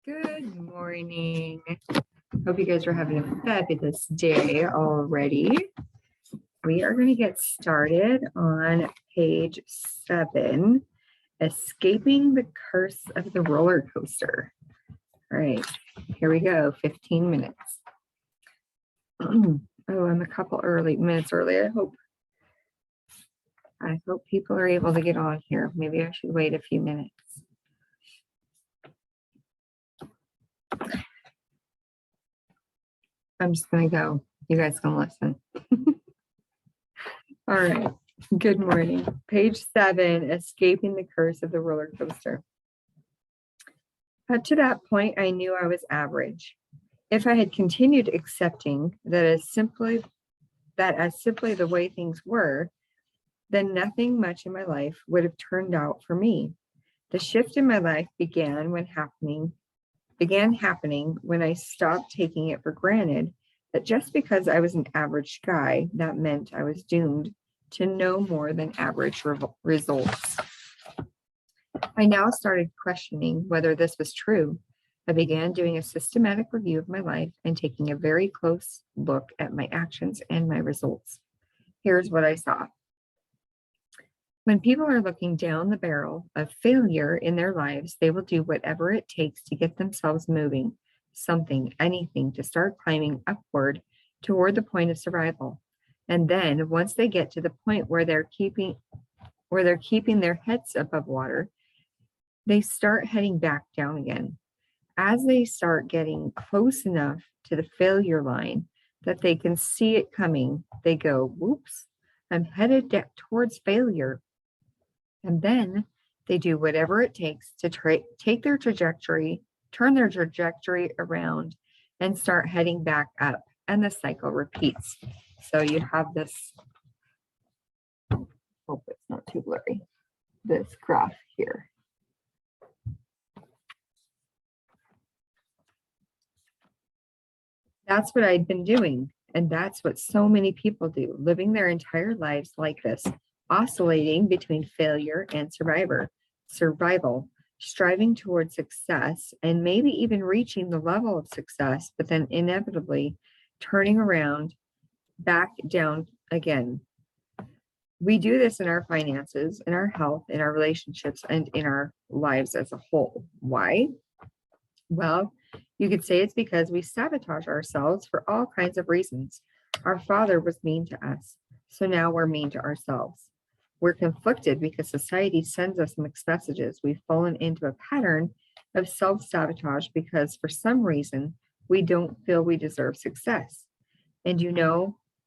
Good morning. Hope you guys are having a fabulous day already. We are going to get started on page 7, Escaping the Curse of the Roller Coaster. All right, here we go, 15 minutes. Oh, I'm a couple minutes early. I hope people are able to get on here. Maybe I should wait a few minutes. I'm just going to go. You guys can listen. All right. Good morning. Page 7, Escaping the Curse of the Roller Coaster. Up to that point, I knew I was average. If I had continued accepting that as simply the way things were, then nothing much in my life would have turned out for me. The shift in my life began happening when I stopped taking it for granted that just because I was an average guy, that meant I was doomed to no more than average results. I now started questioning whether this was true. I began doing a systematic review of my life and taking a very close look at my actions and my results. Here's what I saw. When people are looking down the barrel of failure in their lives, they will do whatever it takes to get themselves moving, anything to start climbing upward toward the point of survival. And then once they get to the point where they're keeping their heads above water, they start heading back down again. As they start getting close enough to the failure line that they can see it coming, they go, whoops, I'm headed towards failure. And then they do whatever it takes to turn their trajectory around and start heading back up. And the cycle repeats. So you have this, hope it's not too blurry, this graph here. That's what I'd been doing. And that's what so many people do, living their entire lives like this, oscillating between failure and survival, striving towards success, and maybe even reaching the level of success, but then inevitably turning around back down again. We do this in our finances, in our health, in our relationships, and in our lives as a whole. Why? Well, you could say it's because we sabotage ourselves for all kinds of reasons. Our father was mean to us, so now we're mean to ourselves. We're conflicted because society sends us mixed messages. We've fallen into a pattern of self-sabotage because for some reason, we don't feel we deserve success. And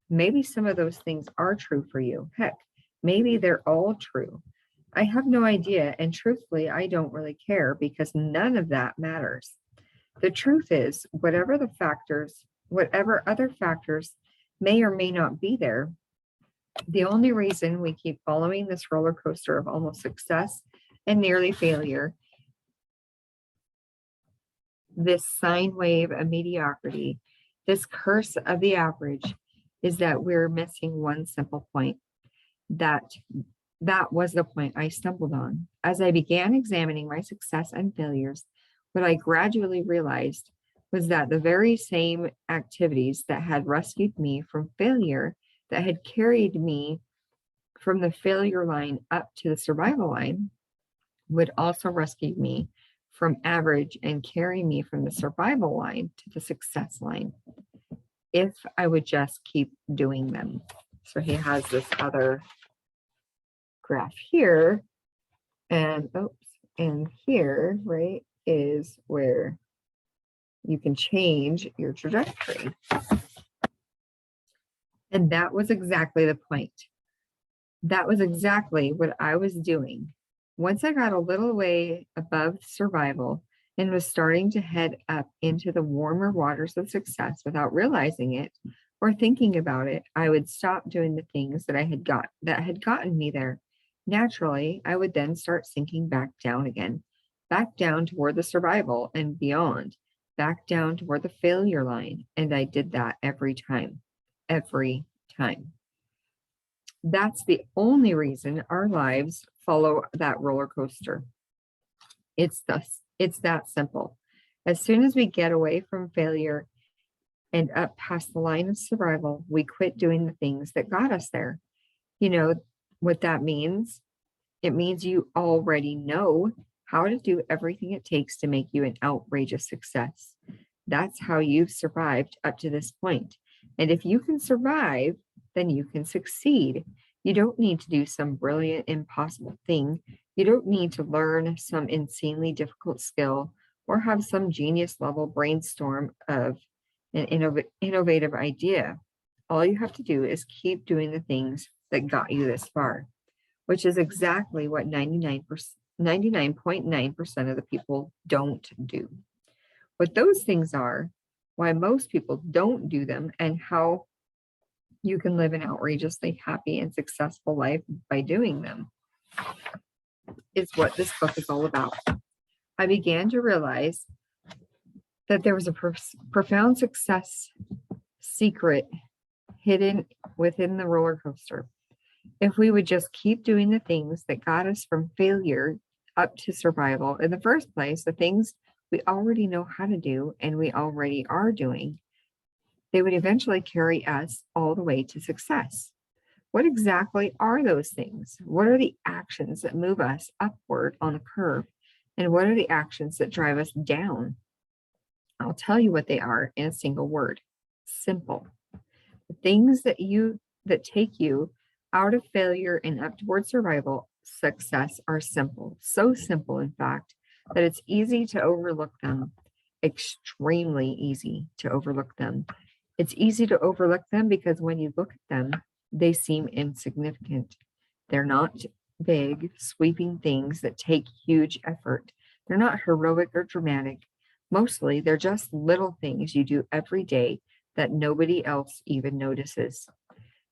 maybe some of those things are true for you. Heck, maybe they're all true. I have no idea, and truthfully, I don't really care because none of that matters. The truth is, whatever other factors may or may not be there, the only reason we keep following this roller coaster of almost success and nearly failure, this sine wave of mediocrity, this curse of the average, is that we're missing one simple point. That was the point I stumbled on. As I began examining my success and failures, what I gradually realized was that the very same activities that had rescued me from failure, that had carried me from the failure line up to the survival line, would also rescue me from average and carry me from the survival line to the success line, if I would just keep doing them. So he has this other graph here, and here, right, is where you can change your trajectory. And that was exactly the point. That was exactly what I was doing. Once I got a little way above survival and was starting to head up into the warmer waters of success without realizing it or thinking about it, I would stop doing the things that had gotten me there. Naturally, I would then start sinking back down again, back down toward the survival and beyond, back down toward the failure line. And I did that every time. That's the only reason our lives follow that roller coaster. It's that simple. As soon as we get away from failure and up past the line of survival, we quit doing the things that got us there. You know what that means? It means you already know how to do everything it takes to make you an outrageous success. That's how you've survived up to this point. And if you can survive, then you can succeed. You don't need to do some brilliant, impossible thing. You don't need to learn some insanely difficult skill or have some genius level brainstorm of an innovative idea. All you have to do is keep doing the things that got you this far, which is exactly what 99.9% of the people don't do. What those things are, why most people don't do them, and how you can live an outrageously happy and successful life by doing them is what this book is all about. I began to realize that there was a profound success secret hidden within the roller coaster. If we would just keep doing the things that got us from failure up to survival in the first place, the things we already know how to do and we already are doing, they would eventually carry us all the way to success. What exactly are those things? What are the actions that move us upward on the curve? And what are the actions that drive us down? I'll tell you what they are in a single word: simple. The things that take you out of failure and up toward survival success are simple. So simple, in fact, that it's easy to overlook them. Extremely easy to overlook them. It's easy to overlook them because when you look at them, they seem insignificant. They're not big, sweeping things that take huge effort. They're not heroic or dramatic. Mostly, they're just little things you do every day that nobody else even notices.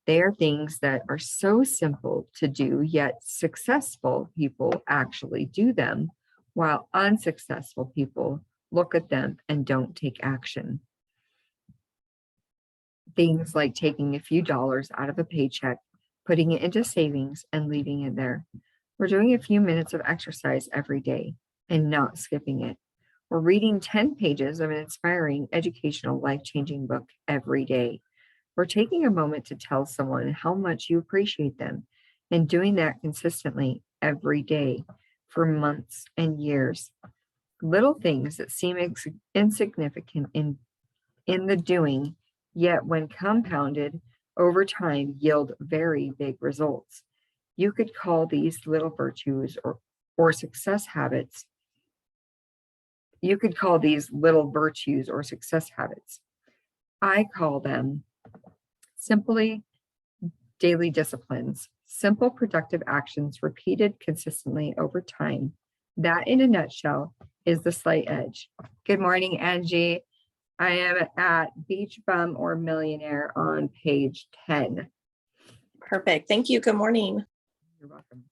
They are things that are so simple to do, yet successful people actually do them, while unsuccessful people look at them and don't take action. Things like taking a few dollars out of a paycheck, putting it into savings, and leaving it there. We're doing a few minutes of exercise every day and not skipping it. We're reading 10 pages of an inspiring, educational, life-changing book every day. We're taking a moment to tell someone how much you appreciate them and doing that consistently every day for months and years. Little things that seem insignificant in the doing, yet when compounded over time yield very big results. You could call these little virtues or success habits. You could call these little virtues or success habits. I call them simply daily disciplines, simple productive actions repeated consistently over time. That, in a nutshell, is the slight edge. Good morning, Angie. I am at Beach Bum or Millionaire on page 10. Perfect. Thank you. Good morning. You're welcome.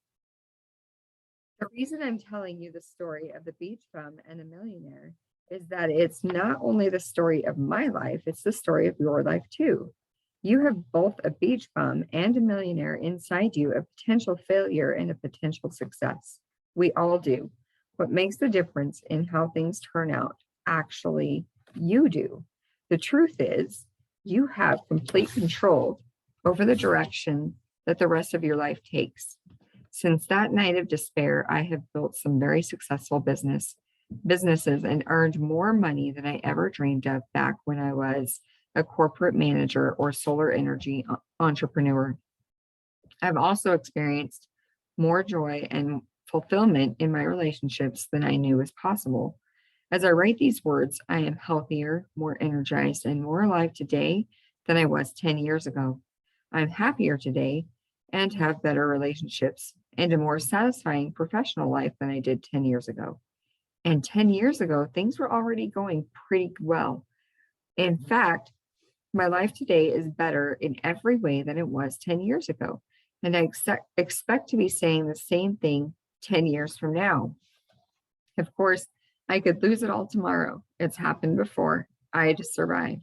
The reason I'm telling you the story of the beach bum and the millionaire is that it's not only the story of my life, it's the story of your life too. You have both a beach bum and a millionaire inside you, a potential failure and a potential success. We all do. What makes the difference in how things turn out? Actually, you do. The truth is, you have complete control over the direction that the rest of your life takes. Since that night of despair, I have built some very successful businesses and earned more money than I ever dreamed of back when I was a corporate manager or solar energy entrepreneur. I've also experienced more joy and fulfillment in my relationships than I knew was possible. As I write these words, I am healthier, more energized, and more alive today than I was 10 years ago. I'm happier today and have better relationships and a more satisfying professional life than I did 10 years ago. And 10 years ago, things were already going pretty well. In fact, my life today is better in every way than it was 10 years ago. And I expect to be saying the same thing 10 years from now. Of course, I could lose it all tomorrow. It's happened before. I had to survive.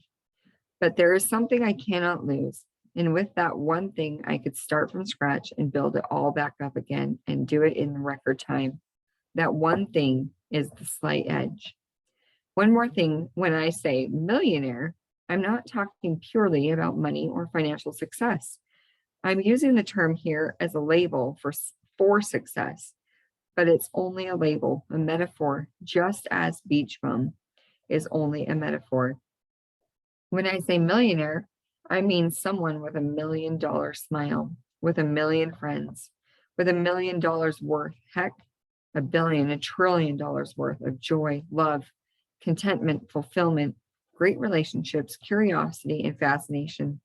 But there is something I cannot lose. And with that one thing, I could start from scratch and build it all back up again and do it in record time. That one thing is the slight edge. One more thing, when I say millionaire, I'm not talking purely about money or financial success. I'm using the term here as a label for success, but it's only a label, a metaphor, just as beach bum is only a metaphor. When I say millionaire, I mean someone with $1 million smile, with 1 million friends, with $1 million worth, heck, $1 trillion worth of joy, love, contentment, fulfillment, great relationships, curiosity and fascination,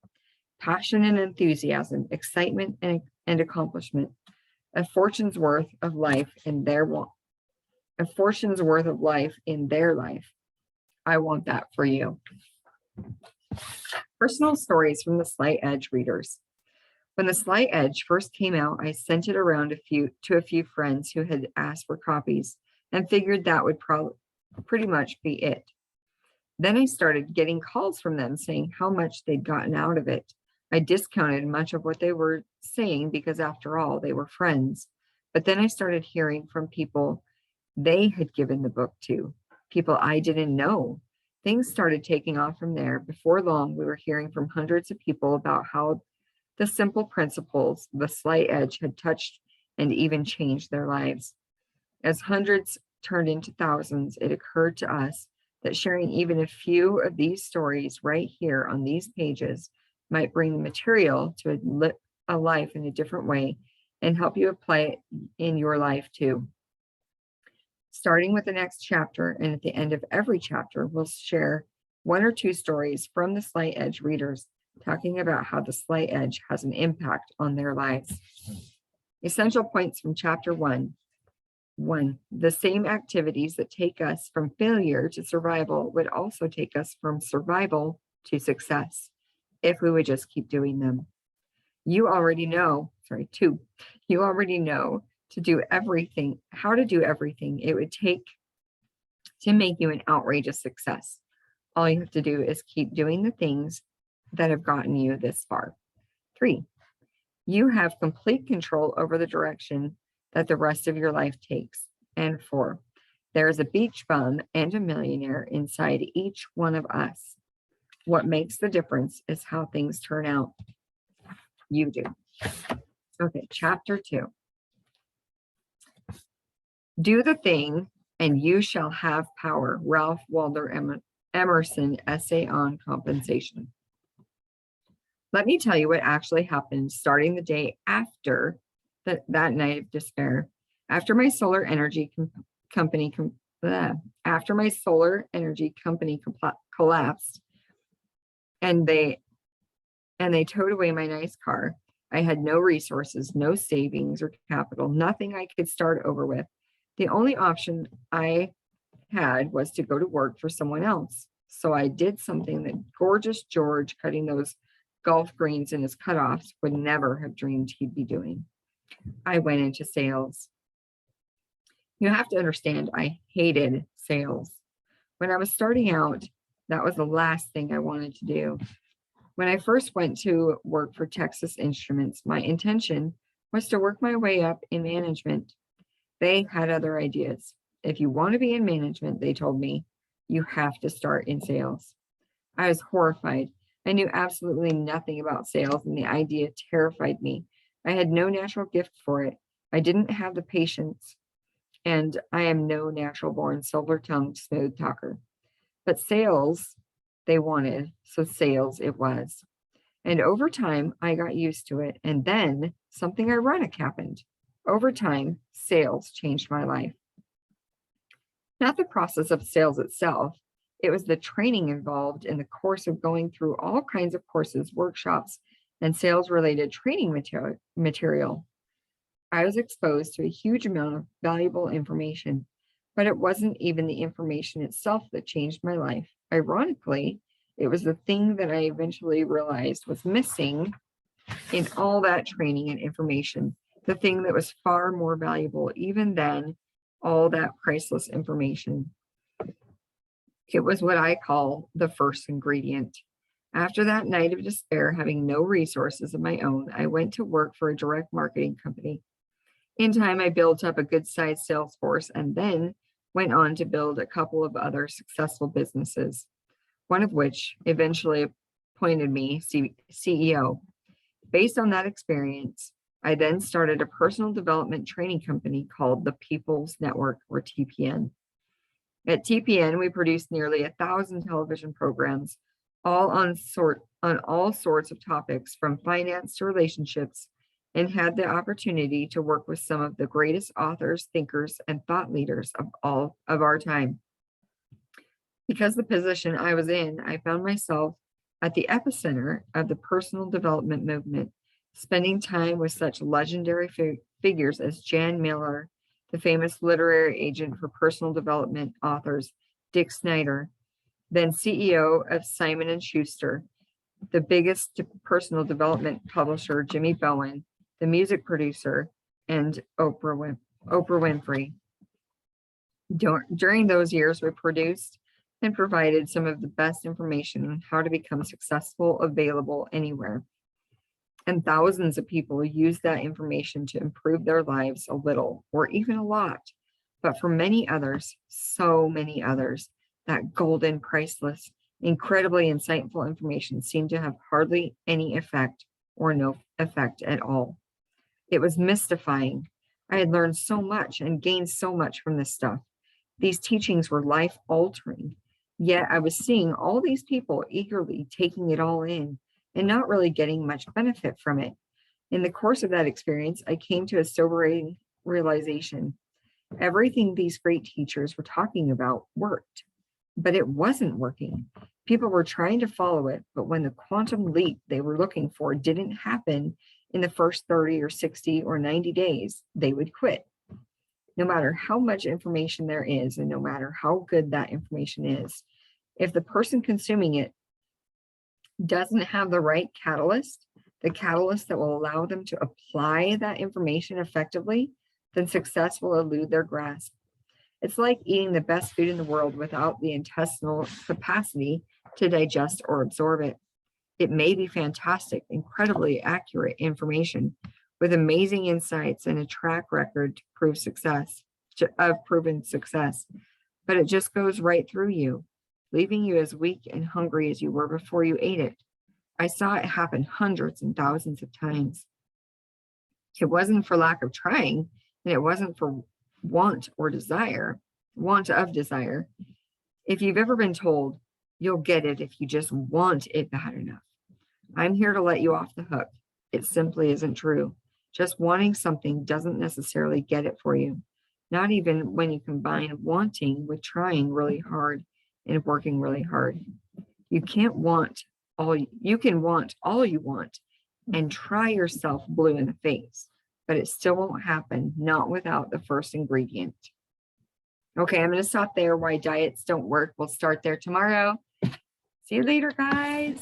passion and enthusiasm, excitement and accomplishment, a fortune's worth of life in their life. I want that for you. Personal stories from the Slight Edge readers. When the Slight Edge first came out, I sent it around to a few friends who had asked for copies and figured that would pretty much be it. Then I started getting calls from them saying how much they'd gotten out of it. I discounted much of what they were saying because, after all, they were friends. But then I started hearing from people they had given the book to, people I didn't know. Things started taking off from there. Before long, we were hearing from hundreds of people about how the simple principles the Slight Edge had touched and even changed their lives. As hundreds turned into thousands, it occurred to us that sharing even a few of these stories right here on these pages might bring the material to a life in a different way and help you apply it in your life too. Starting with the next chapter, and at the end of every chapter, we'll share 1 or 2 stories from the Slight Edge readers talking about how the Slight Edge has an impact on their lives. Essential points from chapter 1. 1. The same activities that take us from failure to survival would also take us from survival to success if we would just keep doing them. 2. You already know to do everything, how to do everything it would take to make you an outrageous success. All you have to do is keep doing the things that have gotten you this far. 3. You have complete control over the direction that the rest of your life takes. And 4. There is a beach bum and a millionaire inside each one of us. What makes the difference is how things turn out. You do. Okay, chapter 2. Do the thing and you shall have power. Ralph Waldo Emerson essay on compensation. Let me tell you what actually happened starting the day after that night of despair. After my solar energy company collapsed and they towed away my nice car, I had no resources, no savings or capital, nothing I could start over with. The only option I had was to go to work for someone else. So I did something that gorgeous George cutting those golf greens in his cutoffs would never have dreamed he'd be doing. I went into sales. You have to understand, I hated sales. When I was starting out, that was the last thing I wanted to do. When I first went to work for Texas Instruments, my intention was to work my way up in management. They had other ideas. If you want to be in management, they told me, you have to start in sales. I was horrified. I knew absolutely nothing about sales, and the idea terrified me. I had no natural gift for it. I didn't have the patience, and I am no natural born silver-tongued smooth talker. But sales, they wanted, so sales it was. And over time, I got used to it. And then something ironic happened. Over time, sales changed my life. Not the process of sales itself. It was the training involved in the course of going through all kinds of courses, workshops, and sales-related training material. I was exposed to a huge amount of valuable information, but it wasn't even the information itself that changed my life. Ironically, it was the thing that I eventually realized was missing in all that training and information, the thing that was far more valuable even than all that priceless information. It was what I call the first ingredient. After that night of despair, having no resources of my own, I went to work for a direct marketing company. In time, I built up a good-sized sales force, and then went on to build a couple of other successful businesses, one of which eventually appointed me CEO. Based on that experience, I then started a personal development training company called the People's Network, or TPN. At TPN, we produced nearly 1,000 television programs, all on all sorts of topics from finance to relationships, and had the opportunity to work with some of the greatest authors, thinkers, and thought leaders of all of our time. Because the position I was in, I found myself at the epicenter of the personal development movement, spending time with such legendary figures as Jan Miller, the famous literary agent for personal development authors, Dick Snyder, then CEO of Simon & Schuster, the biggest personal development publisher, Jimmy Bowen, the music producer, and Oprah Winfrey. During those years, we produced and provided some of the best information on how to become successful available anywhere. And thousands of people use that information to improve their lives a little or even a lot. But for many others, so many others, that golden, priceless, incredibly insightful information seemed to have hardly any effect or no effect at all. It was mystifying. I had learned so much and gained so much from this stuff. These teachings were life-altering, yet I was seeing all these people eagerly taking it all in and not really getting much benefit from it. In the course of that experience, I came to a sobering realization. Everything these great teachers were talking about worked, but it wasn't working. People were trying to follow it, but when the quantum leap they were looking for didn't happen in the first 30 or 60 or 90 days, they would quit. No matter how much information there is, and no matter how good that information is, if the person consuming it doesn't have the right catalyst, the catalyst that will allow them to apply that information effectively, then success will elude their grasp. It's like eating the best food in the world without the intestinal capacity to digest or absorb it. It may be fantastic, incredibly accurate information with amazing insights and a track record to prove success, of proven success, but it just goes right through you, leaving you as weak and hungry as you were before you ate it. I saw it happen hundreds and thousands of times. It wasn't for lack of trying, and it wasn't for want of desire. If you've ever been told you'll get it if you just want it bad enough, I'm here to let you off the hook. It simply isn't true. Just wanting something doesn't necessarily get it for you. Not even when you combine wanting with trying really hard and working really hard. You can want all you want and try yourself blue in the face, but it still won't happen, not without the first ingredient. Okay, I'm going to stop there. Why diets don't work. We'll start there tomorrow. See you later, guys.